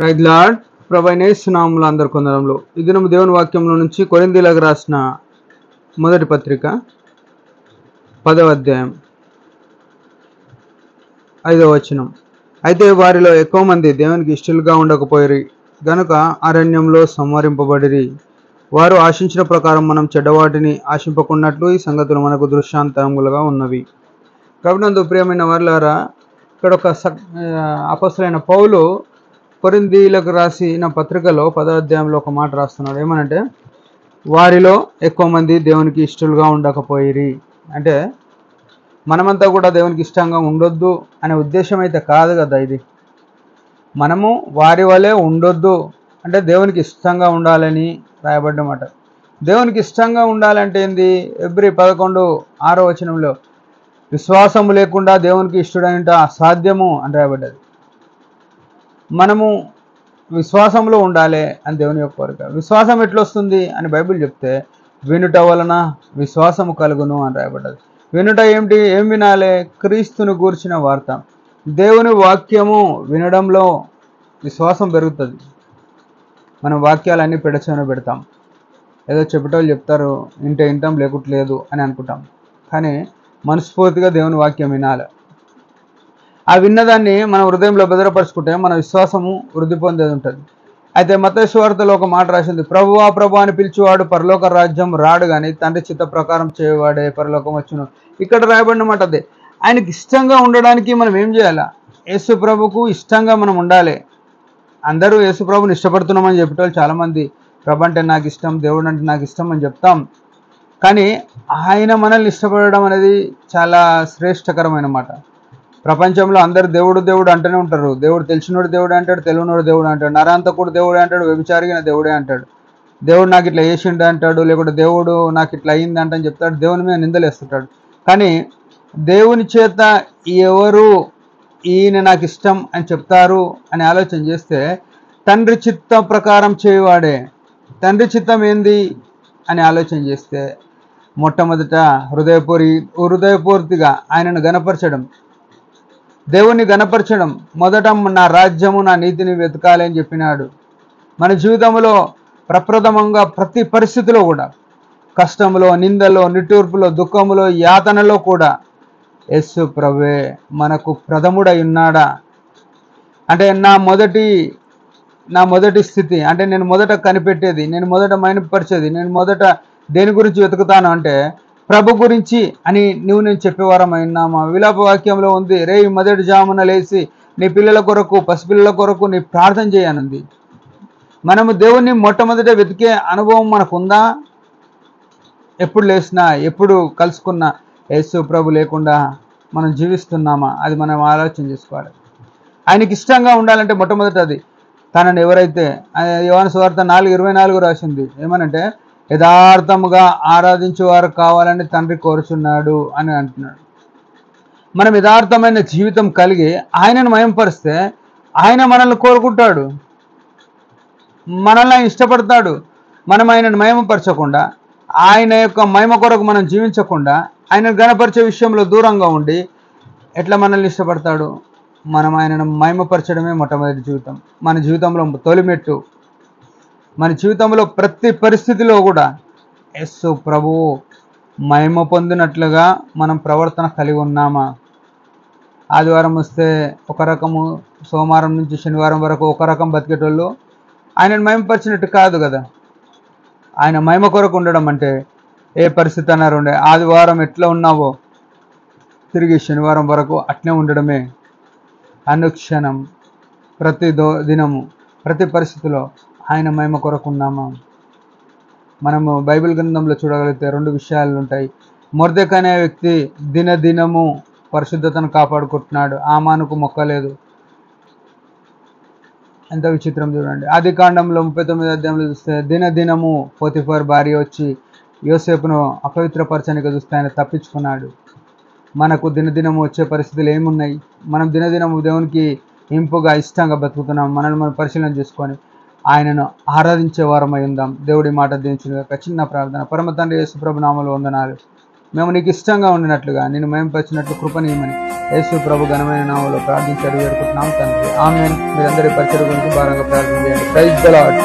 Praise lord. ప్రభు అయిన యేసు నామములో అందరి కొందరంలో ఈ దినం దేవుని వాక్యంలో నుంచి కొరింథీయులకు రాసిన మొదటి పత్రిక 10వ అధ్యాయం 5వ వచనం. అయితే వారిలో ఎక్కువ మంది దేవునికి ఇష్టలుగా ఉండకపోయిరి గనుక అరణ్యంలో సంహరింపబడిరి. వారు ఆశించిన ప్రకారం మనం చెడ్డవాటిని ఆశింపకున్నట్లు ఈ సంగతులు మనకు దృష్టాంతములుగా ఉన్నవి. ప్రభునందు ప్రియమైన వారులారా, ఇక్కడ ఒక అపొస్తలుడైన పౌలు కొరింథీయులకు రాసిన పత్రికలో 10వ అధ్యాయంలో ఒక మాట రాస్తున్నాడు. ఏమనంటే, వారిలో ఎక్కువ మంది దేవునికి ఇష్టలుగా ఉండకపోయిరి. అంటే మనమంతా కూడా దేవునికి ఇష్టంగా ఉండొద్దు అనే ఉద్దేశం అయితే కాదు కదా. ఇది మనము వారి వలె ఉండొద్దు అంటే దేవునికి ఇష్టంగా ఉండాలని రాయబడ్డమాట. దేవునికి ఇష్టంగా ఉండాలంటే ఏంది? ఎబ్రీ 11:6 వచనంలో విశ్వాసము లేకుండా దేవునికి ఇష్టడైనట అసాధ్యము అని రాయబడ్డది. మనము విశ్వాసంలో ఉండాలి అని దేవుని యొక్క కోరిక. విశ్వాసం ఎట్లొస్తుంది అని బైబిల్ చెప్తే, వినుట వలన విశ్వాసము కలుగును అని రాయబడ్డది. వినుట ఏమిటి? ఏం వినాలి? క్రీస్తును గూర్చిన వార్త. దేవుని వాక్యము వినడంలో విశ్వాసం పెరుగుతుంది. మనం వాక్యాలన్నీ పెడచెవిన పెడతాం. ఏదో చెప్పేటోళ్ళు చెప్తారు, వింటాం లేకుట్లేదు అని అనుకుంటాం. కానీ మనస్ఫూర్తిగా దేవుని వాక్యం వినాలి. ఆ విన్నదాన్ని మన హృదయంలో భద్రపరుచుకుంటే మన విశ్వాసము వృద్ధి పొందేది ఉంటుంది. అయితే మత్తయి సువార్తలో ఒక మాట రాసింది, ప్రభువా ప్రభు అని పిలిచేవాడు పరలోక రాజ్యం రాడు కానీ తండ్రి చిత్త ప్రకారం చేయవాడే పరలోకం వచ్చును. ఇక్కడ రాయబడిన మాట అదే. ఆయనకి ఇష్టంగా ఉండడానికి మనం ఏం చేయాలా? యేసు ప్రభుకు ఇష్టంగా మనం ఉండాలి. అందరూ యేసు ప్రభుని ఇష్టపడుతున్నామని చెప్పేటోళ్ళు చాలామంది, ప్రభు అంటే నాకు ఇష్టం, దేవుడు అంటే నాకు ఇష్టం అని చెప్తాం. కానీ ఆయన మనల్ని ఇష్టపడడం అనేది చాలా శ్రేష్టకరమైన మాట. ప్రపంచంలో అందరు దేవుడు దేవుడు అంటూనే ఉంటారు. దేవుడు తెలిసినోడు దేవుడే అంటాడు, తెలియనోడు దేవుడు అంటాడు, నరాంతకుడు దేవుడే అంటాడు, వ్యభిచారిగిన దేవుడే అంటాడు, దేవుడు నాకు ఇట్లా చేసిండు అంటాడు, లేకుంటే దేవుడు నాకు ఇట్లా అయింది అంటని చెప్తాడు, దేవుని మీద నిందలేస్తుంటాడు. కానీ దేవుని చేత ఎవరు ఈయన నాకు ఇష్టం అని చెప్తారు అని ఆలోచన చేస్తే, తండ్రి చిత్తం ప్రకారం చేయవాడే. తండ్రి చిత్తం ఏంది అని ఆలోచన చేస్తే, మొట్టమొదట హృదయపూర్తిగా ఆయనను గణపరచడం, దేవుణ్ణి గణపరచడం. మొదట నా రాజ్యము నా నీతిని వెతకాలి అని చెప్పినాడు. మన జీవితంలో ప్రప్రథమంగా ప్రతి పరిస్థితిలో కూడా, కష్టంలో, నిందలో, నిట్టూర్పులో, దుఃఖములో, యాతనలో కూడా యేసు ప్రభువే మనకు ప్రథముడై ఉన్నాడా? అంటే నా మొదటి స్థితి అంటే నేను మొదట కనిపెట్టేది, నేను మొదట మైనపరిచేది, నేను మొదట దేని గురించి వెతుకుతాను అంటే ప్రభు గురించి అని నేను చెప్పేవారమైనామా? విలాప వాక్యంలో ఉంది, రేయి మొదటి జామున లేచి నీ పిల్లల కొరకు, పసిపిల్లల కొరకు నీ ప్రార్థన చేయనుంది. మనము దేవుణ్ణి మొట్టమొదట వెతికే అనుభవం మనకుందా? ఎప్పుడు లేచినా, ఎప్పుడు కలుసుకున్నా యేసు ప్రభు లేకుండా మనం జీవిస్తున్నామా? అది మనం ఆలోచన చేసుకోవాలి. ఆయనకి ఇష్టంగా ఉండాలంటే మొట్టమొదటి అది తనని ఎవరైతే, యోహాను సువార్త 4:24 రాసింది ఏమనంటే, యథార్థముగా ఆరాధించేవారు కావాలని తండ్రి కోరుచున్నాడు అని అంటున్నాడు. మనం యథార్థమైన జీవితం కలిగి ఆయనను మహిమపరిస్తే ఆయన మనల్ని కోరుకుంటాడు, మనల్ని ఇష్టపడతాడు. మనం ఆయనను మహిమపరచకుండా, ఆయన యొక్క మహిమ కొరకు మనం జీవించకుండా, ఆయనను గణపరిచే విషయంలో దూరంగా ఉండి ఎట్లా మనల్ని ఇష్టపడతాడు? మనం ఆయనను మహిమపరచడమే మొట్టమొదటి జీవితం. మన జీవితంలో తొలిమెట్టు. మన జీవితంలో ప్రతి పరిస్థితిలో కూడా యేసు ప్రభువు మహిమ పొందినట్లుగా మనం ప్రవర్తన కలిగి ఉన్నామా? ఆదివారం వస్తే ఒక రకము, సోమవారం నుంచి శనివారం వరకు ఒక రకం బతికేటోళ్ళు ఆయనను మహిమపరిచినట్టు కాదు కదా. ఆయన మహిమ కొరకు ఉండడం అంటే ఏ పరిస్థితి అన్నారు ఉండే, ఆదివారం ఎట్లా ఉన్నావో తిరిగి శనివారం వరకు అట్నే ఉండడమే. అనుక్షణం, ప్రతి దినము, ప్రతి పరిస్థితిలో ఆయన మహిమ కొరకు ఉన్నామా? మనము బైబిల్ గ్రంథంలో చూడగలిగితే 2 విషయాలు ఉంటాయి. మొర్దెకై అనే వ్యక్తి దినదినము పరిశుద్ధతను కాపాడుకుంటున్నాడు, ఆమానుకు మొక్కలేదు. ఎంత విచిత్రం చూడండి. ఆదికాండంలో 39వ అధ్యాయంలో చూస్తే దినదినము పోతిఫర్ భార్య వచ్చి యోసేపును అపవిత్రపరచడానికి చూస్తే ఆయన తప్పించుకున్నాడు. మనకు దినదినము వచ్చే పరిస్థితులు ఏమున్నాయి? మనం దినదినము దేవునికి ఇంపుగా ఇష్టంగా బతుకుతున్నాం. మనల్ని మనం పరిశీలన చేసుకొని ఆయనను ఆరాధించే వారమై ఉందాం. దేవుడి మాట దీవించును గాక. చిన్న ప్రార్థన. పరమ తండ్రి యేసు ప్రభు నామములో వందనాలు. మేము నీకు ఇష్టంగా ఉండినట్లుగా నేను మేంపరిచినట్లు కృపనీయమని యేసు ప్రభు ఘనమైన నామములో ప్రార్థించి అడిగి వేడుకుంటున్నాం తండ్రి. ఆమేన్. మీరందరి పరిచర్య గురించి భారంగా ప్రార్థన చేయండి. Praise the lord.